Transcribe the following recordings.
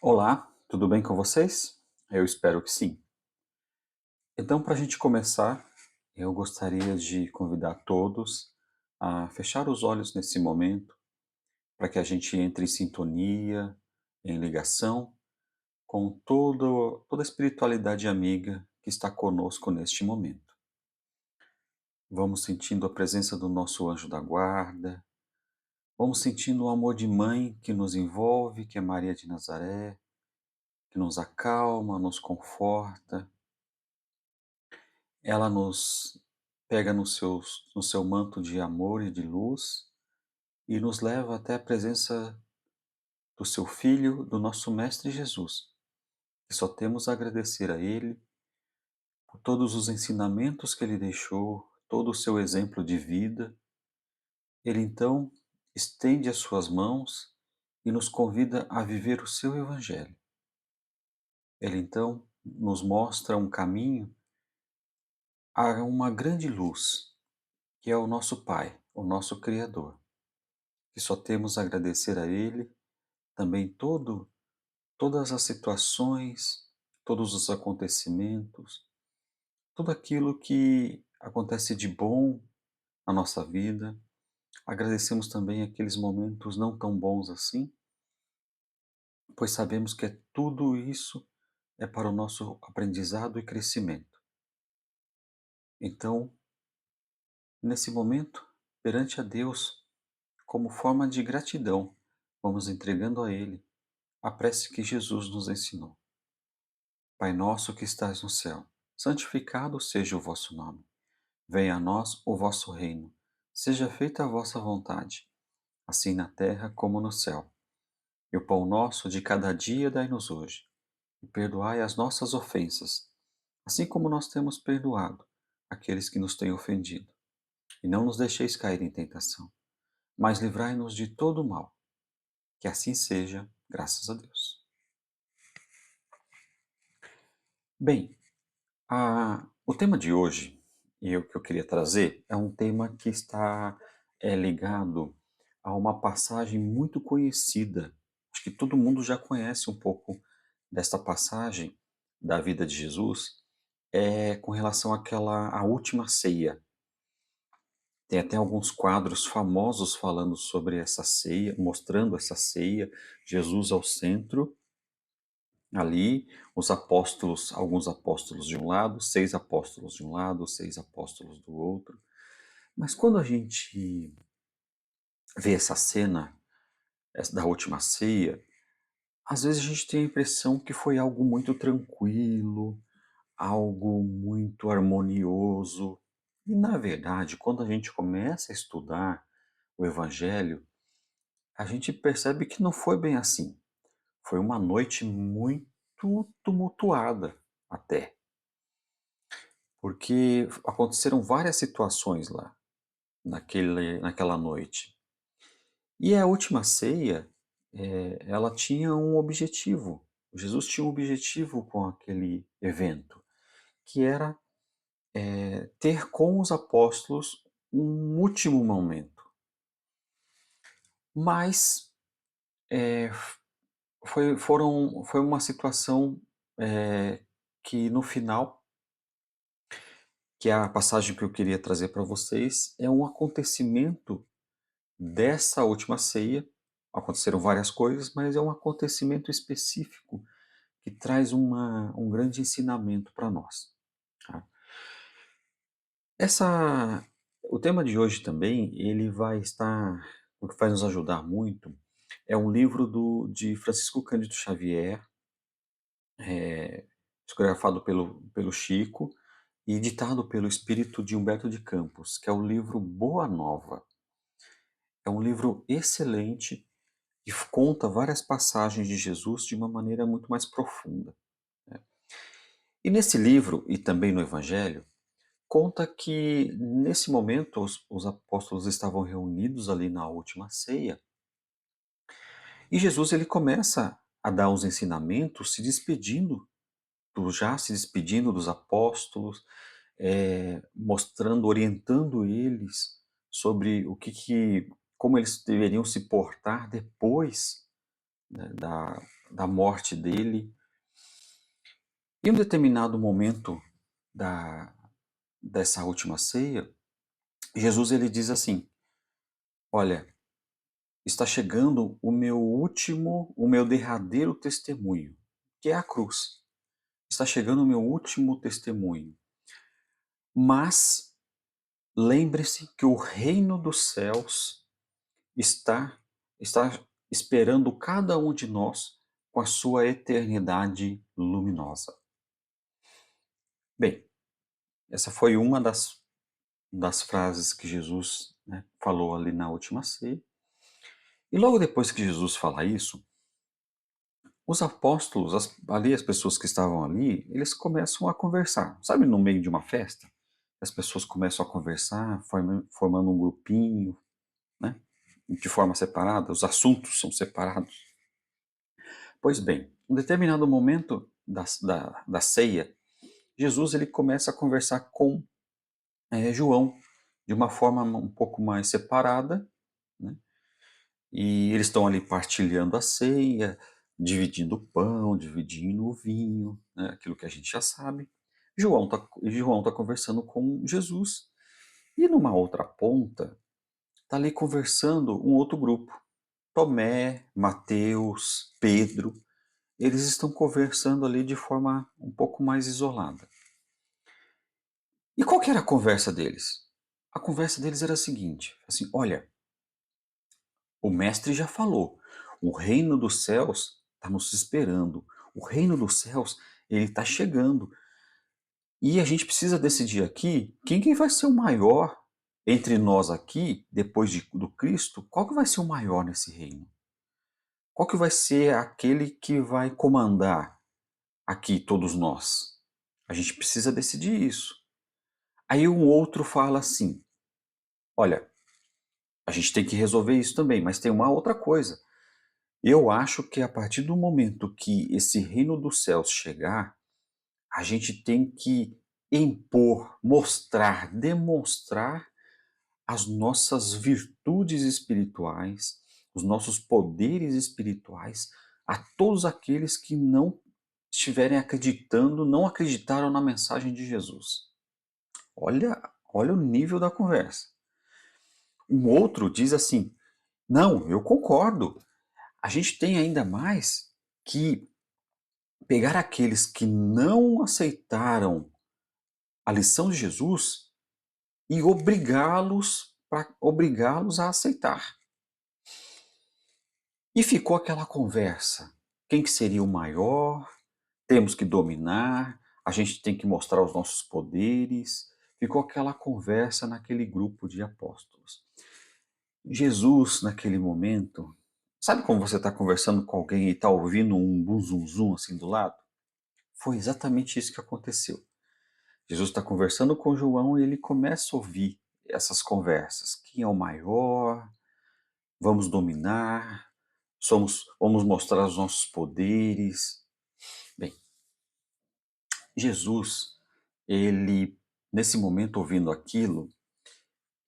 Olá, tudo bem com vocês? Eu espero que sim. Então, para a gente começar, eu gostaria de convidar todos a fechar os olhos nesse momento, para que a gente entre em sintonia, em ligação com toda a espiritualidade amiga que está conosco neste momento. Vamos sentindo a presença do nosso anjo da guarda, vamos sentindo o amor de mãe que nos envolve, que é Maria de Nazaré, que nos acalma, nos conforta. Ela nos pega no seu manto de amor e de luz e nos leva até a presença do seu Filho, do nosso Mestre Jesus, e só temos a agradecer a Ele por todos os ensinamentos que Ele deixou, todo o seu exemplo de vida. Ele então estende as suas mãos e nos convida a viver o seu Evangelho. Ele então nos mostra um caminho a uma grande luz, que é o nosso Pai, o nosso Criador. Que só temos a agradecer a Ele, também todas as situações, todos os acontecimentos, tudo aquilo que acontece de bom na nossa vida. Agradecemos também aqueles momentos não tão bons assim, pois sabemos que tudo isso é para o nosso aprendizado e crescimento. Então, nesse momento, perante a Deus, como forma de gratidão, vamos entregando a Ele a prece que Jesus nos ensinou. Pai nosso que estais no céu, santificado seja o vosso nome. Venha a nós o vosso reino. Seja feita a vossa vontade, assim na terra como no céu. E o pão nosso de cada dia dai-nos hoje. E perdoai as nossas ofensas, assim como nós temos perdoado aqueles que nos têm ofendido. E não nos deixeis cair em tentação, mas livrai-nos de todo o mal. Que assim seja, graças a Deus. Bem, o tema de hoje, e o que eu queria trazer, é um tema que está ligado a uma passagem muito conhecida. Acho que todo mundo já conhece um pouco desta passagem da vida de Jesus, com relação à última ceia. Tem até alguns quadros famosos falando sobre essa ceia, mostrando essa ceia, Jesus ao centro, ali, os apóstolos, alguns apóstolos de um lado, 6 apóstolos de um lado, 6 apóstolos do outro. Mas quando a gente vê essa cena, essa da última ceia, às vezes a gente tem a impressão que foi algo muito tranquilo, algo muito harmonioso. E na verdade, quando a gente começa a estudar o Evangelho, a gente percebe que não foi bem assim. Foi uma noite muito tumultuada até. Porque aconteceram várias situações lá, naquela noite. E a última ceia, ela tinha um objetivo. Jesus tinha um objetivo com aquele evento, que era ter com os apóstolos um último momento. Mas foi uma situação que no final, que é a passagem que eu queria trazer para vocês, é um acontecimento dessa última ceia. Aconteceram várias coisas, mas é um acontecimento específico que traz um grande ensinamento para nós. Tá? Essa, o tema de hoje também, ele vai estar, o que vai nos ajudar muito, é um livro de Francisco Cândido Xavier, psicografado pelo Chico e ditado pelo espírito de Humberto de Campos, que é o livro Boa Nova. É um livro excelente e conta várias passagens de Jesus de uma maneira muito mais profunda. E nesse livro, e também no Evangelho, conta que nesse momento os apóstolos estavam reunidos ali na última ceia e Jesus ele começa a dar os ensinamentos já se despedindo dos apóstolos, mostrando, orientando eles sobre como eles deveriam se portar depois, né, da morte dele. Em um determinado momento da, dessa última ceia, Jesus ele diz assim: olha, está chegando o meu derradeiro testemunho, que é a cruz. Está chegando o meu último testemunho. Mas lembre-se que o reino dos céus está, está esperando cada um de nós com a sua eternidade luminosa. Bem, essa foi uma das frases que Jesus, né, falou ali na última ceia. E logo depois que Jesus fala isso, os apóstolos, ali as pessoas que estavam ali, eles começam a conversar. Sabe, no meio de uma festa, as pessoas começam a conversar, formando um grupinho, né, de forma separada, os assuntos são separados. Pois bem, em um determinado momento da ceia, Jesus ele começa a conversar com João de uma forma um pouco mais separada, né? E eles estão ali partilhando a ceia, dividindo o pão, dividindo o vinho, né? Aquilo que a gente já sabe. João tá conversando com Jesus. E numa outra ponta, tá ali conversando um outro grupo. Tomé, Mateus, Pedro, eles estão conversando ali de forma um pouco mais isolada. E qual que era a conversa deles? A conversa deles era a seguinte, assim, olha, o mestre já falou, o reino dos céus está nos esperando, o reino dos céus, ele está chegando. E a gente precisa decidir aqui quem vai ser o maior entre nós aqui, depois do Cristo, qual que vai ser o maior nesse reino? Qual que vai ser aquele que vai comandar aqui todos nós? A gente precisa decidir isso. Aí um outro fala assim: olha, a gente tem que resolver isso também, mas tem uma outra coisa. Eu acho que a partir do momento que esse reino dos céus chegar, a gente tem que impor, mostrar, demonstrar as nossas virtudes espirituais, os nossos poderes espirituais a todos aqueles que não estiverem acreditando, não acreditaram na mensagem de Jesus. Olha o nível da conversa. Um outro diz assim: não, eu concordo. A gente tem ainda mais que pegar aqueles que não aceitaram a lição de Jesus e obrigá-los a aceitar. E ficou aquela conversa. Quem que seria o maior? Temos que dominar, a gente tem que mostrar os nossos poderes. Ficou aquela conversa naquele grupo de apóstolos. Jesus, naquele momento, sabe como você está conversando com alguém e está ouvindo um bum zum zum assim do lado? Foi exatamente isso que aconteceu. Jesus está conversando com João e ele começa a ouvir essas conversas. Quem é o maior? Vamos dominar? Vamos mostrar os nossos poderes? Bem, Jesus, ele, nesse momento ouvindo aquilo,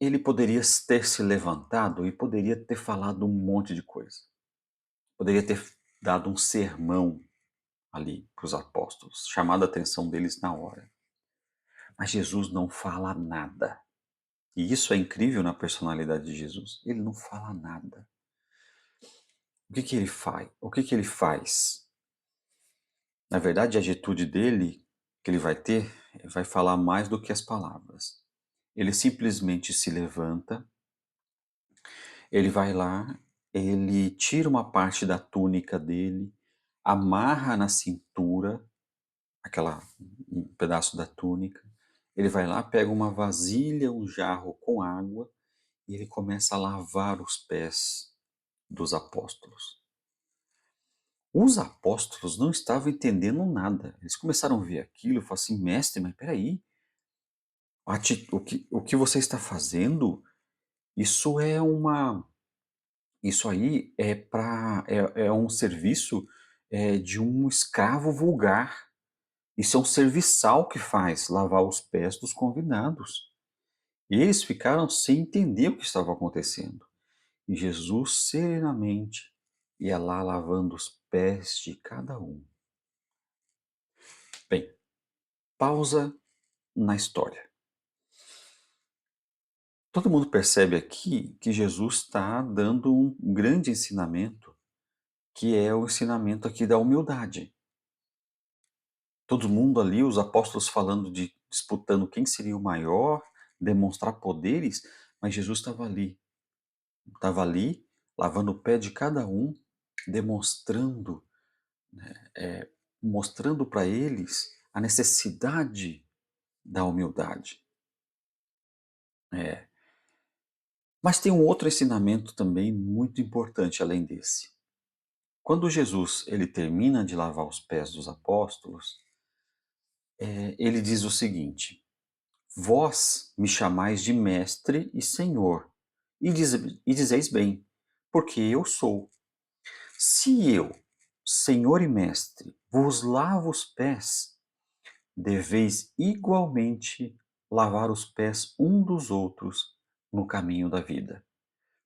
ele poderia ter se levantado e poderia ter falado um monte de coisa. Poderia ter dado um sermão ali para os apóstolos, chamado a atenção deles na hora. Mas Jesus não fala nada. E isso é incrível na personalidade de Jesus. Ele não fala nada. O que que ele faz? O que que ele faz? Na verdade, a atitude dele, que ele vai ter, vai falar mais do que as palavras. Ele simplesmente se levanta, ele vai lá, ele tira uma parte da túnica dele, amarra na cintura, um pedaço da túnica. Ele vai lá, pega uma vasilha, um jarro com água e ele começa a lavar os pés dos apóstolos. Os apóstolos não estavam entendendo nada. Eles começaram a ver aquilo e falaram assim: mestre, mas peraí, o que você está fazendo, isso é uma. Isso aí é um serviço de um escravo vulgar. Isso é um serviçal que faz lavar os pés dos convidados. E eles ficaram sem entender o que estava acontecendo. E Jesus serenamente ia lá lavando os pés de cada um. Bem, pausa na história. Todo mundo percebe aqui que Jesus está dando um grande ensinamento, que é o ensinamento aqui da humildade. Todo mundo ali, os apóstolos falando de disputando quem seria o maior, demonstrar poderes, mas Jesus estava ali, lavando o pé de cada um, demonstrando, mostrando para eles a necessidade da humildade. É. Mas tem um outro ensinamento também muito importante além desse. Quando Jesus ele termina de lavar os pés dos apóstolos, ele diz o seguinte: Vós me chamais de mestre e senhor, e dizeis bem, porque eu sou. Se eu, senhor e mestre, vos lavo os pés, deveis igualmente lavar os pés um dos outros no caminho da vida.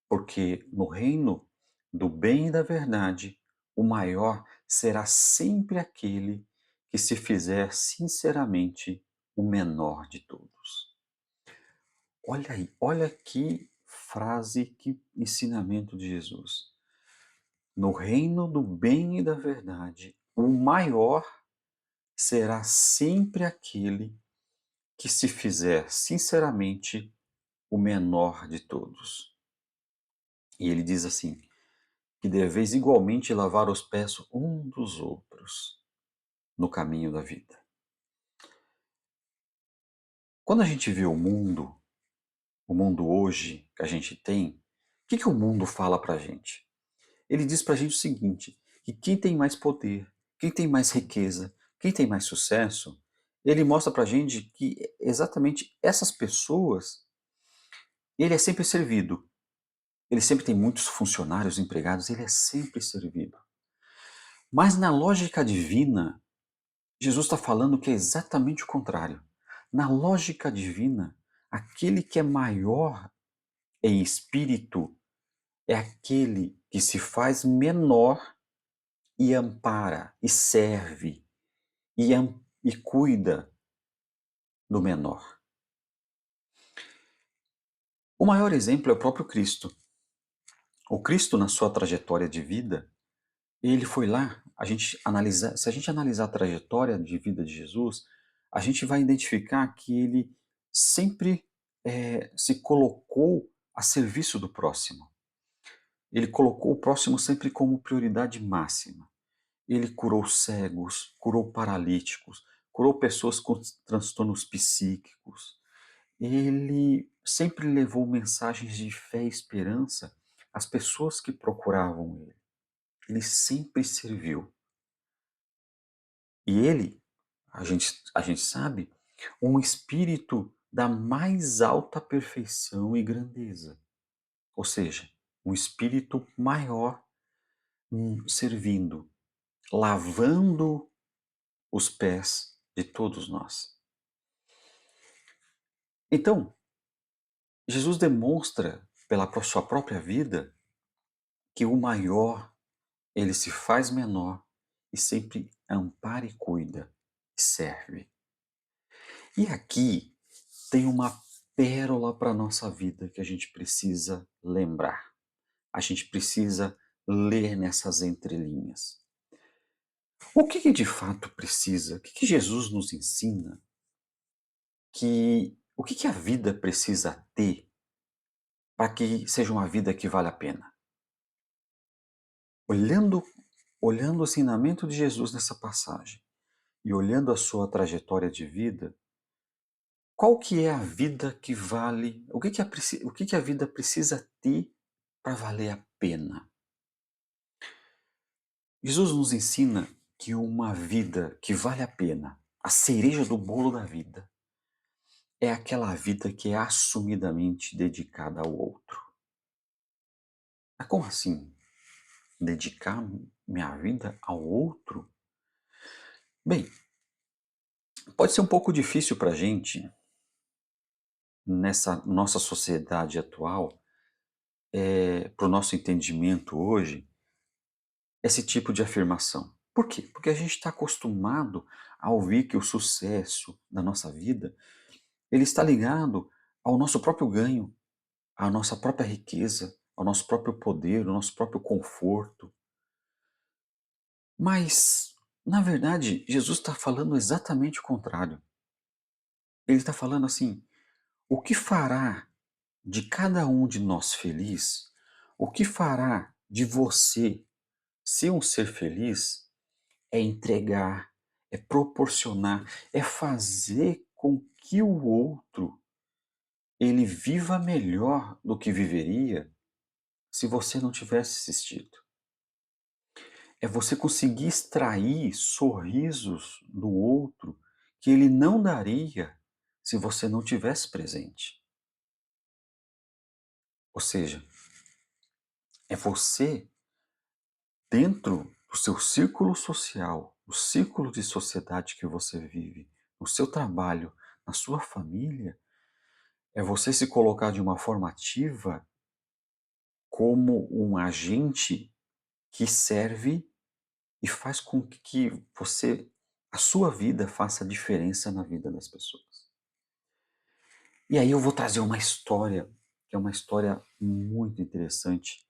Porque no reino do bem e da verdade, o maior será sempre aquele que se fizer sinceramente o menor de todos. Olha aí, olha que frase, que ensinamento de Jesus. No reino do bem e da verdade, o maior será sempre aquele que se fizer sinceramente o menor de todos. E ele diz assim: que deveis igualmente lavar os pés um dos outros no caminho da vida. Quando a gente vê o mundo hoje que a gente tem, o que o mundo fala pra gente? Ele diz pra gente o seguinte, que quem tem mais poder, quem tem mais riqueza, quem tem mais sucesso, ele mostra pra gente que exatamente essas pessoas, ele é sempre servido. Ele sempre tem muitos funcionários, empregados, ele é sempre servido. Mas na lógica divina, Jesus está falando que é exatamente o contrário. Na lógica divina, aquele que é maior em espírito é aquele que se faz menor e ampara, e serve, e cuida do menor. O maior exemplo é o próprio Cristo. O Cristo, na sua trajetória de vida, ele foi lá, se a gente analisar a trajetória de vida de Jesus, a gente vai identificar que ele sempre se colocou a serviço do próximo. Ele colocou o próximo sempre como prioridade máxima. Ele curou cegos, curou paralíticos, curou pessoas com transtornos psíquicos. Ele sempre levou mensagens de fé e esperança às pessoas que procuravam ele. Ele sempre serviu. E ele, a gente sabe, um espírito da mais alta perfeição e grandeza. Ou seja, um espírito maior servindo, lavando os pés de todos nós. Então, Jesus demonstra pela sua própria vida que o maior, ele se faz menor e sempre ampara e cuida e serve. E aqui tem uma pérola para a nossa vida que a gente precisa lembrar. A gente precisa ler nessas entrelinhas. O que de fato precisa? O que Jesus nos ensina? O que a vida precisa ter para que seja uma vida que vale a pena? Olhando, olhando o ensinamento de Jesus nessa passagem e olhando a sua trajetória de vida, qual que é a vida que vale? O que a vida precisa ter para valer a pena? Jesus nos ensina que uma vida que vale a pena, a cereja do bolo da vida, é aquela vida que é assumidamente dedicada ao outro. Mas como assim? Dedicar minha vida ao outro? Bem, pode ser um pouco difícil para a gente, nessa nossa sociedade atual, para o nosso entendimento hoje, esse tipo de afirmação. Por quê? Porque a gente está acostumado a ouvir que o sucesso da nossa vida, ele está ligado ao nosso próprio ganho, à nossa própria riqueza, ao nosso próprio poder, ao nosso próprio conforto. Mas, na verdade, Jesus está falando exatamente o contrário. Ele está falando assim: o que fará de cada um de nós feliz, o que fará de você ser um ser feliz, é entregar, é proporcionar, é fazer com que o outro ele viva melhor do que viveria se você não tivesse assistido. É você conseguir extrair sorrisos do outro que ele não daria se você não tivesse presente. Ou seja, é você, dentro do seu círculo social, o círculo de sociedade que você vive, no seu trabalho, na sua família, é você se colocar de uma forma ativa como um agente que serve e faz com que a sua vida faça diferença na vida das pessoas. E aí eu vou trazer uma história, que é uma história muito interessante,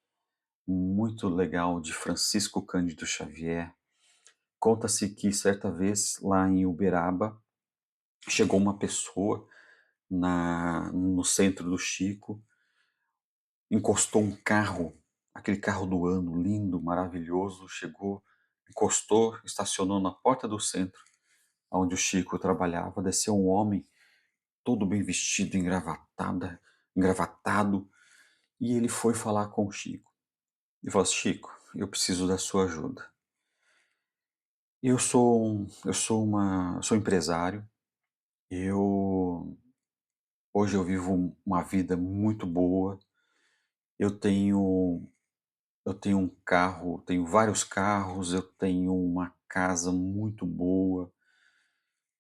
muito legal, de Francisco Cândido Xavier. Conta-se que certa vez lá em Uberaba chegou uma pessoa no centro do Chico, encostou um carro, aquele carro do ano, lindo, maravilhoso, chegou, encostou, estacionou na porta do centro, onde o Chico trabalhava. Desceu um homem, todo bem vestido, engravatado, e ele foi falar com o Chico. E falou assim: Chico, eu preciso da sua ajuda. Eu sou empresário. Eu Hoje eu vivo uma vida muito boa. Eu tenho eu tenho um carro, tenho vários carros, eu tenho uma casa muito boa.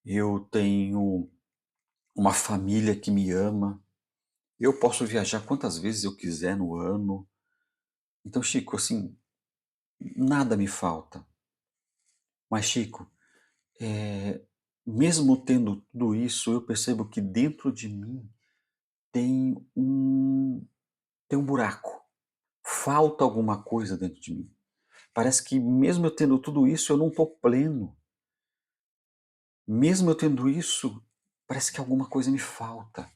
Eu tenho uma família que me ama. Eu posso viajar quantas vezes eu quiser no ano. Então, Chico, assim, nada me falta. Mas, Chico, eh, mesmo tendo tudo isso, eu percebo que dentro de mim tem um tem um buraco. Falta alguma coisa dentro de mim. Parece que mesmo eu tendo tudo isso, eu não estou pleno. Mesmo eu tendo isso, parece que alguma coisa me falta.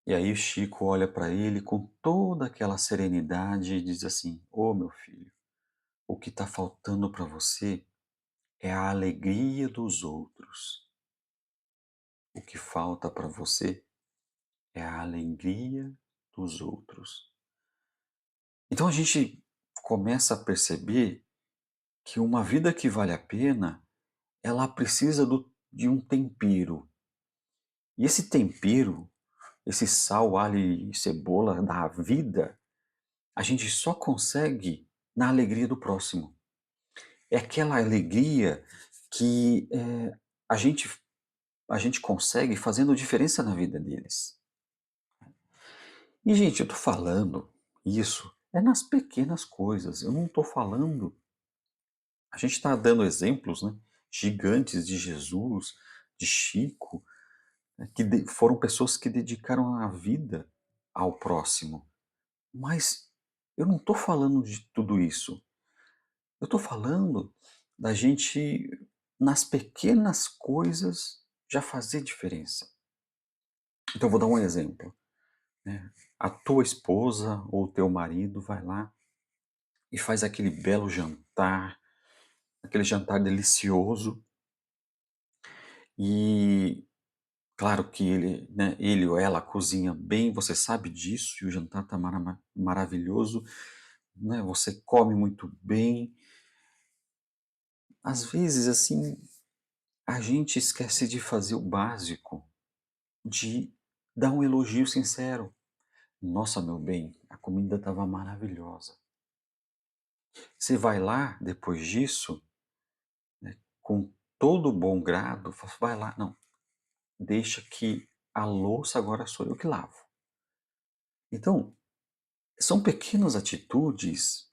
E aí o Chico olha para ele com toda aquela serenidade e diz assim: Ô meu filho, o que está faltando para você é a alegria dos outros. O que falta para você é a alegria dos outros. Então a gente começa a perceber que uma vida que vale a pena, ela precisa de um tempero. E esse tempero, esse sal, alho e cebola da vida, a gente só consegue na alegria do próximo. É aquela alegria que a gente, a gente consegue fazendo diferença na vida deles. E, gente, eu tô falando isso é nas pequenas coisas. Eu não tô falando. A gente está dando exemplos, né, gigantes de Jesus, de Chico, né, foram pessoas que dedicaram a vida ao próximo. Mas eu não estou falando de tudo isso. Eu estou falando da gente, nas pequenas coisas, já fazer diferença. Então, eu vou dar um exemplo, né? A tua esposa ou o teu marido vai lá e faz aquele belo jantar, aquele jantar delicioso, e claro que ele, né, ele ou ela cozinha bem, você sabe disso, e o jantar está maravilhoso, né? Você come muito bem. Às vezes, assim, a gente esquece de fazer o básico, de dar um elogio sincero. Nossa, meu bem, a comida estava maravilhosa. Você vai lá, depois disso, né, com todo o bom grado, vai lá, não, deixa que a louça agora sou eu que lavo. Então, são pequenas atitudes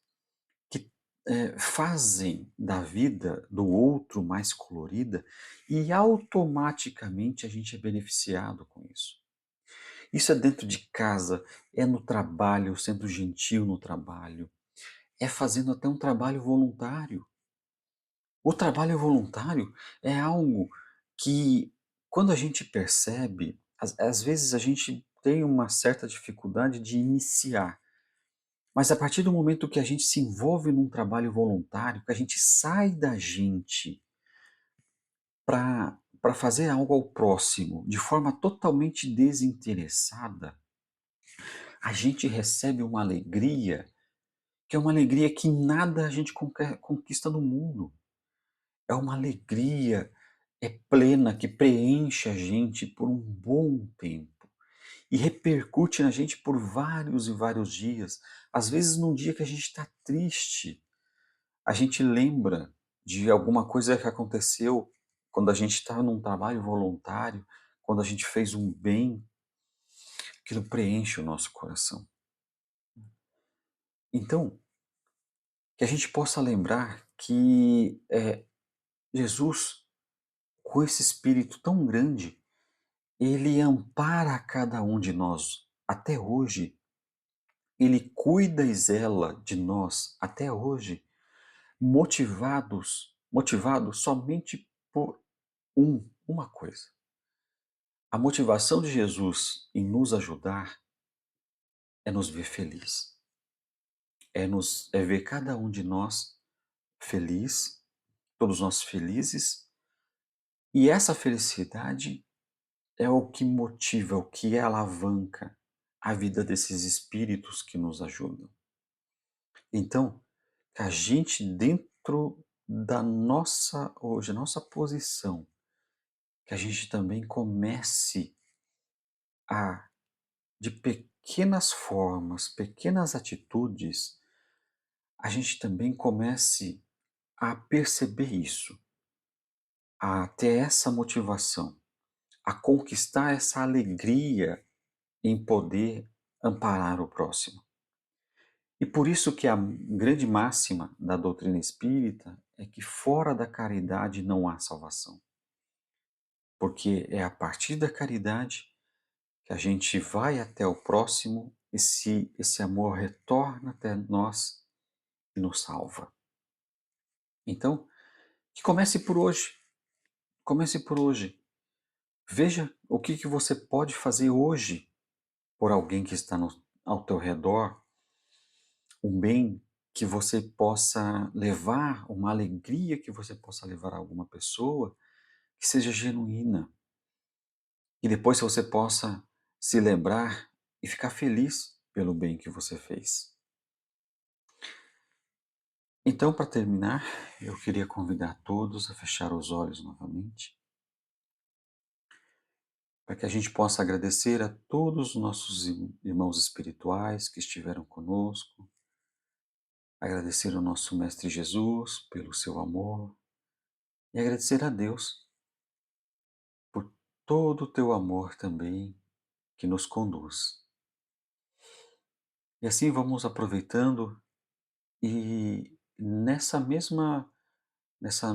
que fazem da vida do outro mais colorida e automaticamente a gente é beneficiado com isso. Isso é dentro de casa, é no trabalho, sendo gentil no trabalho, é fazendo até um trabalho voluntário. O trabalho voluntário é algo que, quando a gente percebe, às vezes a gente tem uma certa dificuldade de iniciar, mas a partir do momento que a gente se envolve num trabalho voluntário, que a gente sai da gente para fazer algo ao próximo de forma totalmente desinteressada, a gente recebe uma alegria, que é uma alegria que nada a gente conquista no mundo. É uma alegria, plena, que preenche a gente por um bom tempo e repercute na gente por vários e vários dias. Às vezes, num dia que a gente está triste, a gente lembra de alguma coisa que aconteceu quando a gente está num trabalho voluntário, quando a gente fez um bem, aquilo preenche o nosso coração. Então, que a gente possa lembrar que Jesus, com esse espírito tão grande, ele ampara cada um de nós até hoje, ele cuida e zela de nós até hoje, motivados somente por uma coisa. A motivação de Jesus em nos ajudar é nos ver feliz, é ver cada um de nós feliz, todos nós felizes, e essa felicidade é o que motiva, o que alavanca a vida desses espíritos que nos ajudam. Então, que a gente dentro da nossa hoje, a nossa posição, que a gente também comece a, de pequenas formas, pequenas atitudes, a gente também comece a perceber isso, a ter essa motivação, a conquistar essa alegria em poder amparar o próximo. E por isso que a grande máxima da doutrina espírita é que fora da caridade não há salvação. Porque é a partir da caridade que a gente vai até o próximo, esse amor retorna até nós e nos salva. Então, que comece por hoje. Comece por hoje. Veja o que você pode fazer hoje por alguém que está ao teu redor, um bem que você possa levar, uma alegria que você possa levar a alguma pessoa, que seja genuína. E depois você possa se lembrar e ficar feliz pelo bem que você fez. Então, para terminar, eu queria convidar todos a fechar os olhos novamente, para que a gente possa agradecer a todos os nossos irmãos espirituais que estiveram conosco, agradecer ao nosso Mestre Jesus pelo seu amor e agradecer a Deus por todo o teu amor também que nos conduz. E assim vamos aproveitando e nessa mesma, nesse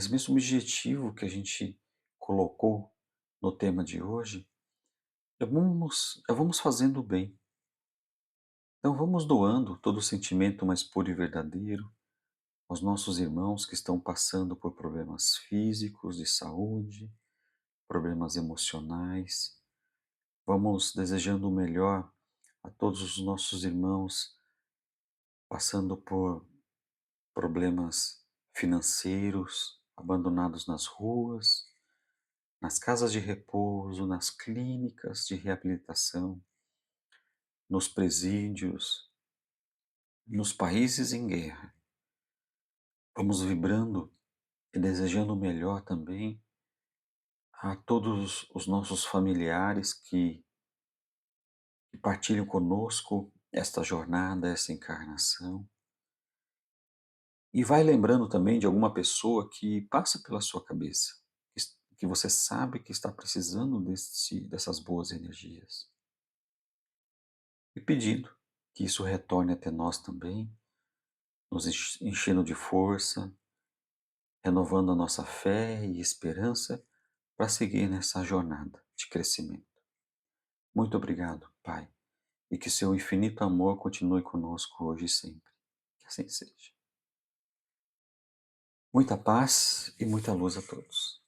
mesmo objetivo que a gente colocou no tema de hoje, vamos fazendo o bem. Então vamos doando todo o sentimento mais puro e verdadeiro aos nossos irmãos que estão passando por problemas físicos, de saúde, problemas emocionais. Vamos desejando o melhor a todos os nossos irmãos passando por problemas financeiros, abandonados nas ruas, nas casas de repouso, nas clínicas de reabilitação, nos presídios, nos países em guerra. Vamos vibrando e desejando o melhor também a todos os nossos familiares que partilham conosco esta jornada, essa encarnação. E vai lembrando também de alguma pessoa que passa pela sua cabeça, que você sabe que está precisando dessas boas energias. E pedindo que isso retorne até nós também, nos enchendo de força, renovando a nossa fé e esperança para seguir nessa jornada de crescimento. Muito obrigado, Pai, e que seu infinito amor continue conosco hoje e sempre. Que assim seja. Muita paz e muita luz a todos.